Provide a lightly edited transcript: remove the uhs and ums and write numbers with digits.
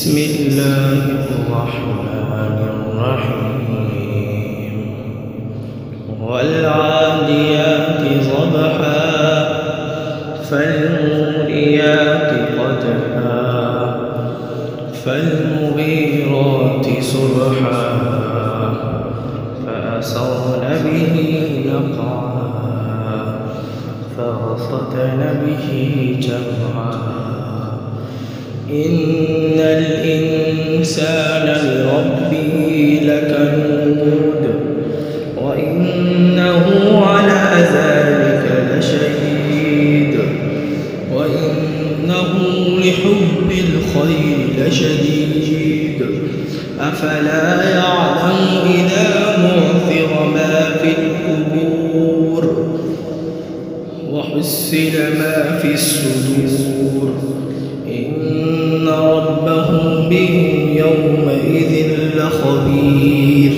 بسم الله الرحمن الرحيم والعاديات ضبحا فالموريات قدحا فالمغيرات صبحا فأثرن به نقعا فوسطن به جمعا إن الإنسان لربه لكنود وإنه على ذلك لشهيد وإنه لحب الخير لشديد أفلا يعلم إذا بعثر ما في القبور وحصل ما في الصدور إن ربهم بهم يومئذ لخبير